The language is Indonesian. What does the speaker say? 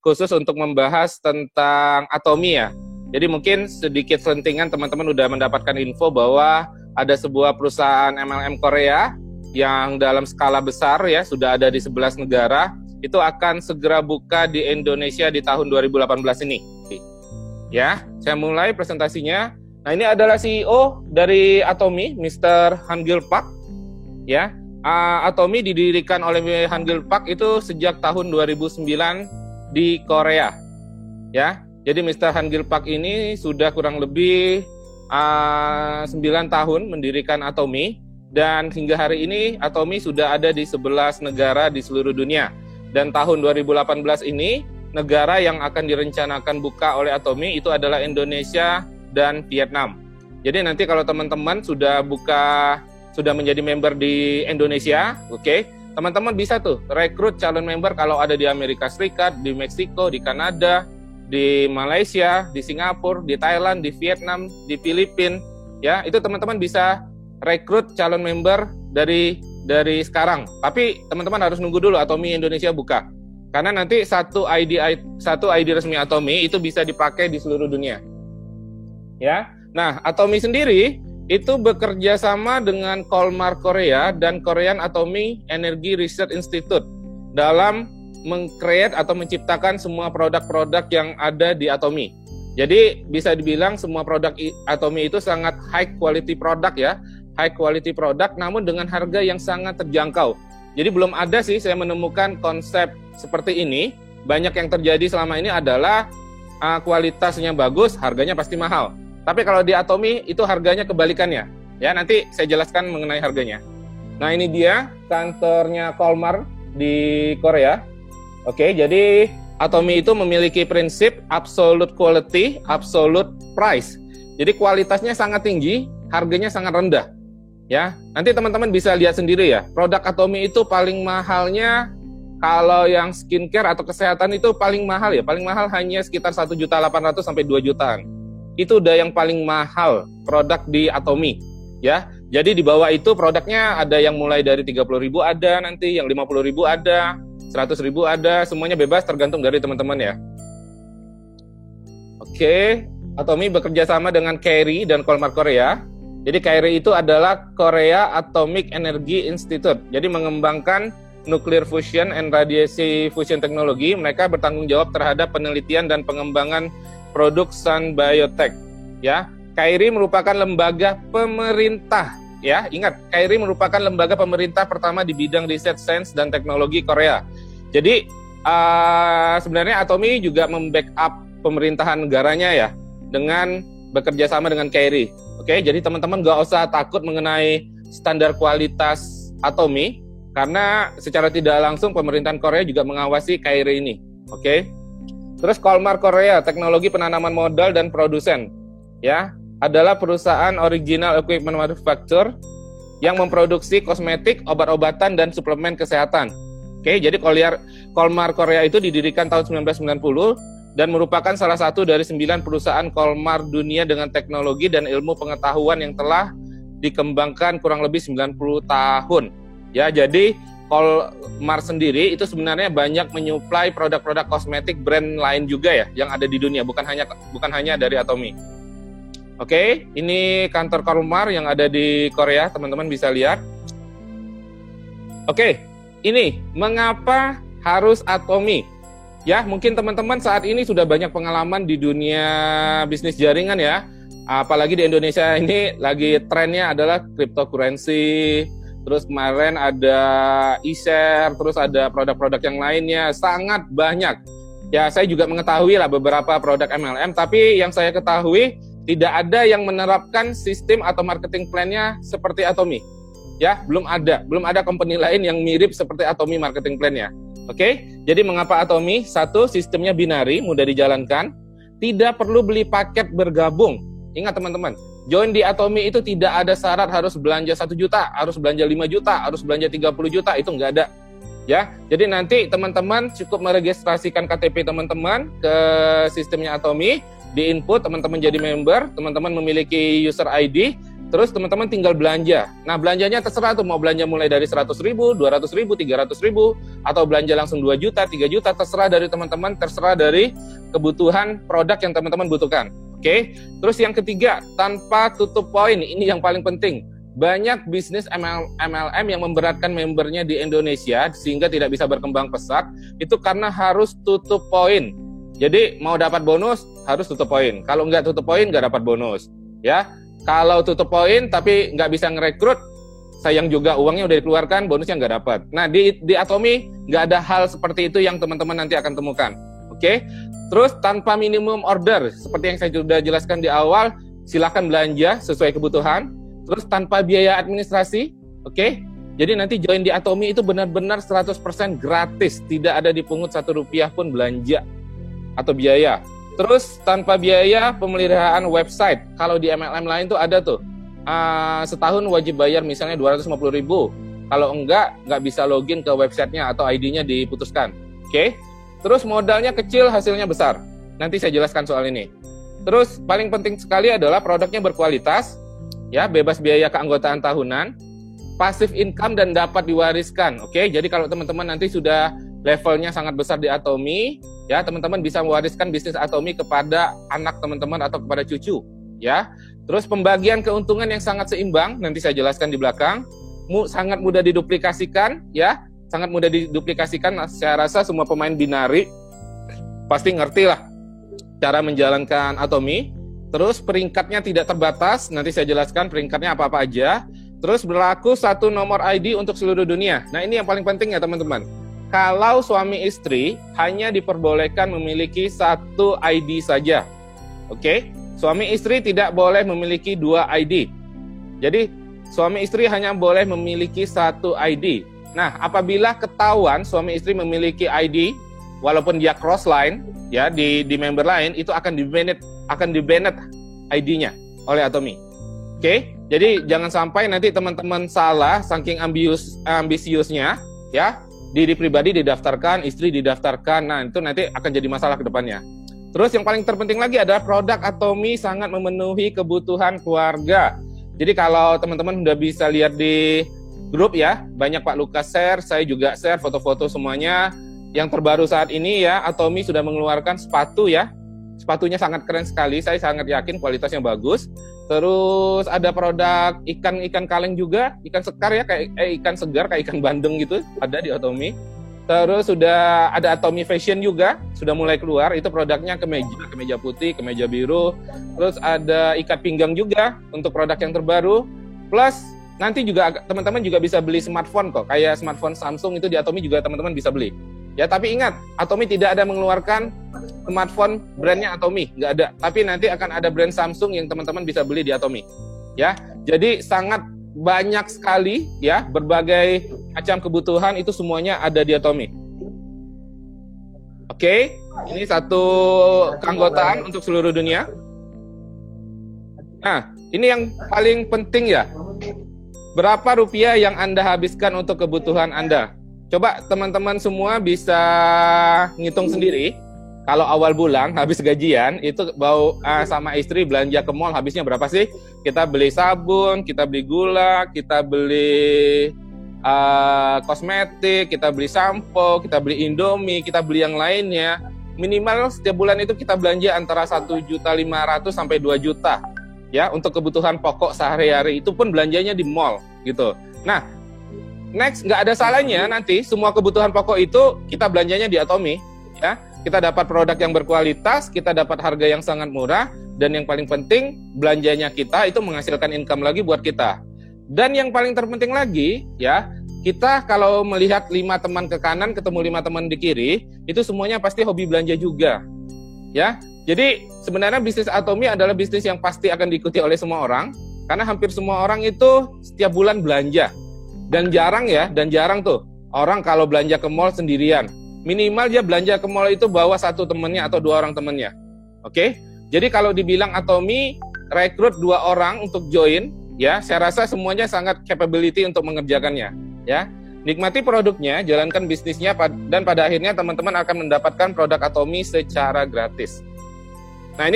khusus untuk membahas tentang Atomi ya. Jadi mungkin sedikit selentingan teman-teman udah mendapatkan info bahwa ada sebuah perusahaan MLM Korea yang dalam skala besar ya, sudah ada di 11 negara, itu akan segera buka di Indonesia di tahun 2018 ini. Ya, saya mulai presentasinya. Nah, ini adalah CEO dari Atomi, Mr. Hangil Park. Ya, Atomi didirikan oleh Hangil Park itu sejak tahun 2009 di Korea. Ya, jadi Mr. Hangil Park ini sudah kurang lebih 9 tahun mendirikan Atomi, dan hingga hari ini Atomi sudah ada di 11 negara di seluruh dunia. Dan tahun 2018 ini negara yang akan direncanakan buka oleh Atomi itu adalah Indonesia dan Vietnam. Jadi nanti kalau teman-teman sudah menjadi member di Indonesia, oke, teman-teman bisa tuh rekrut calon member kalau ada di Amerika Serikat, di Meksiko, di Kanada, di Malaysia, di Singapura, di Thailand, di Vietnam, di Filipina, ya itu teman-teman bisa rekrut calon member dari sekarang. Tapi teman-teman harus nunggu dulu Atomi Indonesia buka, karena nanti satu ID resmi Atomi itu bisa dipakai di seluruh dunia. Ya, nah Atomi sendiri itu bekerja sama dengan Kolmar Korea dan Korean Atomic Energy Research Institute dalam meng-create atau menciptakan semua produk-produk yang ada di Atomi. Jadi bisa dibilang semua produk Atomi itu sangat high quality product ya, high quality product namun dengan harga yang sangat terjangkau. Jadi belum ada sih saya menemukan konsep seperti ini. Banyak yang terjadi selama ini adalah kualitasnya bagus, harganya pasti mahal. Tapi kalau di Atomi itu harganya kebalikannya. Ya, nanti saya jelaskan mengenai harganya. Nah, ini dia kantornya Kolmar di Korea. Oke, jadi Atomi itu memiliki prinsip absolute quality, absolute price. Jadi kualitasnya sangat tinggi, harganya sangat rendah. Ya, nanti teman-teman bisa lihat sendiri ya. Produk Atomi itu paling mahalnya kalau yang skincare atau kesehatan itu paling mahal ya. Paling mahal hanya sekitar 1.800.000 sampai 2 jutaan. Itu udah yang paling mahal produk di Atomi. Ya, jadi di bawah itu produknya ada yang mulai dari 30.000 ada, nanti yang 50.000 ada, 100.000 ada, semuanya bebas tergantung dari teman-teman ya. Oke, Atomi bekerja sama dengan KAIRI dan Kolmar Korea. Jadi KAIRI itu adalah Korea Atomic Energy Institute. Jadi mengembangkan nuclear fusion and radiation fusion teknologi. Mereka bertanggung jawab terhadap penelitian dan pengembangan produk Sun Biotech. Ya, KAIRI merupakan lembaga pemerintah. Ya, ingat, KAIRI merupakan lembaga pemerintah pertama di bidang riset sains dan teknologi Korea. Jadi sebenarnya Atomi juga membackup pemerintahan negaranya ya dengan bekerja sama dengan KAIRI. Oke, jadi teman-teman gak usah takut mengenai standar kualitas Atomi karena secara tidak langsung pemerintahan Korea juga mengawasi KAIRI ini. Oke. Terus Kolmar Korea, teknologi penanaman modal dan produsen. Ya, adalah perusahaan original equipment manufacturer yang memproduksi kosmetik, obat-obatan, dan suplemen kesehatan. Oke, jadi Kolmar Korea itu didirikan tahun 1990 dan merupakan salah satu dari 9 perusahaan Kolmar dunia dengan teknologi dan ilmu pengetahuan yang telah dikembangkan kurang lebih 90 tahun. Ya, jadi Kolmar sendiri itu sebenarnya banyak menyuplai produk-produk kosmetik brand lain juga ya yang ada di dunia, bukan hanya dari Atomi. Oke, ini kantor Kolmar yang ada di Korea, teman-teman bisa lihat. Oke, ini mengapa harus Atomi? Ya, mungkin teman-teman saat ini sudah banyak pengalaman di dunia bisnis jaringan ya. Apalagi di Indonesia ini lagi trennya adalah cryptocurrency. Terus kemarin ada e-share, terus ada produk-produk yang lainnya, sangat banyak. Ya, saya juga mengetahui lah beberapa produk MLM, tapi yang saya ketahui tidak ada yang menerapkan sistem atau marketing plan-nya seperti Atomi. Ya, belum ada company lain yang mirip seperti Atomi marketing plan-nya. Oke, jadi mengapa Atomi? Satu, sistemnya binari, mudah dijalankan. Tidak perlu beli paket bergabung. Ingat teman-teman, join di Atomi itu tidak ada syarat harus belanja 1 juta, harus belanja 5 juta, harus belanja 30 juta, itu nggak ada. Ya, jadi nanti teman-teman cukup meregistrasikan KTP teman-teman ke sistemnya Atomi, di input teman-teman jadi member, teman-teman memiliki user ID, Terus teman-teman tinggal belanja. Nah, belanjanya terserah tuh, mau belanja mulai dari 100.000, 200.000, 300.000, atau belanja langsung 2 juta, 3 juta, terserah dari teman-teman, terserah dari kebutuhan produk yang teman-teman butuhkan. Oke. Terus yang ketiga, tanpa tutup poin. Ini yang paling penting. Banyak bisnis MLM yang memberatkan membernya di Indonesia sehingga tidak bisa berkembang pesat, itu karena harus tutup poin. Jadi mau dapat bonus harus tutup poin. Kalau nggak tutup poin nggak dapat bonus. Ya. Kalau tutup poin tapi nggak bisa ngerekrut, sayang juga uangnya udah dikeluarkan, bonusnya nggak dapat. Nah, di Atomy nggak ada hal seperti itu yang teman-teman nanti akan temukan. Oke? Terus tanpa minimum order, seperti yang saya sudah jelaskan di awal, silakan belanja sesuai kebutuhan. Terus tanpa biaya administrasi, oke? Jadi nanti join di Atomy itu benar-benar 100% gratis, tidak ada dipungut Rp1 pun belanja atau biaya. Terus tanpa biaya pemeliharaan website. Kalau di MLM lain tuh ada tuh, setahun wajib bayar misalnya 250.000. Kalau enggak bisa login ke websitenya atau ID-nya diputuskan. Oke? Terus modalnya kecil, hasilnya besar. Nanti saya jelaskan soal ini. Terus paling penting sekali adalah produknya berkualitas, ya, bebas biaya keanggotaan tahunan, passive income dan dapat diwariskan. Oke? Jadi kalau teman-teman nanti sudah levelnya sangat besar di Atomy, ya, teman-teman bisa mewariskan bisnis Atomy kepada anak teman-teman atau kepada cucu, ya. Terus pembagian keuntungan yang sangat seimbang, nanti saya jelaskan di belakang. Sangat mudah diduplikasikan, ya. Sangat mudah diduplikasikan. Saya rasa semua pemain binari pasti ngerti lah cara menjalankan Atomy. Terus peringkatnya tidak terbatas, nanti saya jelaskan peringkatnya apa-apa aja. Terus berlaku satu nomor ID untuk seluruh dunia. Nah, ini yang paling penting ya teman-teman. Kalau suami istri hanya diperbolehkan memiliki satu ID saja. Oke? Suami istri tidak boleh memiliki 2 ID. Jadi, suami istri hanya boleh memiliki satu ID. Nah, apabila ketahuan suami istri memiliki ID, walaupun dia cross line, ya, di member lain, itu akan di-banned ID-nya oleh Atomy. Oke? Jadi, jangan sampai nanti teman-teman salah, saking ambisiusnya, ya, diri pribadi didaftarkan, istri didaftarkan, nah itu nanti akan jadi masalah ke depannya. Terus yang paling terpenting lagi adalah produk Atomy sangat memenuhi kebutuhan keluarga. Jadi kalau teman-teman udah bisa lihat di grup ya, banyak Pak Lukas share, saya juga share foto-foto semuanya. Yang terbaru saat ini ya, Atomy sudah mengeluarkan sepatu ya. Sepatunya sangat keren sekali, saya sangat yakin kualitasnya bagus. Terus ada produk ikan kaleng juga, ikan sekar ya, kayak ikan segar kayak ikan bandeng gitu, ada di Atomy. Terus sudah ada Atomy Fashion juga, sudah mulai keluar, itu produknya kemeja putih, kemeja biru. Terus ada ikat pinggang juga untuk produk yang terbaru. Plus nanti juga teman-teman juga bisa beli smartphone kok, kayak smartphone Samsung itu di Atomy juga teman-teman bisa beli. Ya, tapi ingat, Atomy tidak ada mengeluarkan smartphone brandnya Atomy, nggak ada. Tapi nanti akan ada brand Samsung yang teman-teman bisa beli di Atomy. Ya, jadi sangat banyak sekali ya, berbagai macam kebutuhan itu semuanya ada di Atomy. Oke, ini satu keanggotaan untuk seluruh dunia. Nah, ini yang paling penting ya. Berapa rupiah yang Anda habiskan untuk kebutuhan Anda? Coba teman-teman semua bisa ngitung sendiri. Kalau awal bulan habis gajian itu sama istri belanja ke mall habisnya berapa sih? Kita beli sabun, kita beli gula, kita beli kosmetik, kita beli sampo, kita beli Indomie, kita beli yang lainnya. Minimal setiap bulan itu kita belanja antara 1.500.000 sampai 2 juta ya untuk kebutuhan pokok sehari-hari. Itu pun belanjanya di mall gitu. Nah, next, nggak ada salahnya nanti semua kebutuhan pokok itu kita belanjanya di Atomy, ya. Kita dapat produk yang berkualitas, kita dapat harga yang sangat murah, dan yang paling penting belanjanya kita itu menghasilkan income lagi buat kita. Dan yang paling terpenting lagi, ya, kita kalau melihat 5 teman ke kanan ketemu 5 teman di kiri, itu semuanya pasti hobi belanja juga, ya. Jadi sebenarnya bisnis Atomy adalah bisnis yang pasti akan diikuti oleh semua orang, karena hampir semua orang itu setiap bulan belanja. Dan jarang tuh orang kalau belanja ke mall sendirian. Minimal dia belanja ke mall itu bawa 1 temannya atau 2 orang temannya. Oke? Jadi kalau dibilang Atomy rekrut 2 orang untuk join, ya, saya rasa semuanya sangat capability untuk mengerjakannya, ya. Nikmati produknya, jalankan bisnisnya, dan pada akhirnya teman-teman akan mendapatkan produk Atomy secara gratis. Nah, ini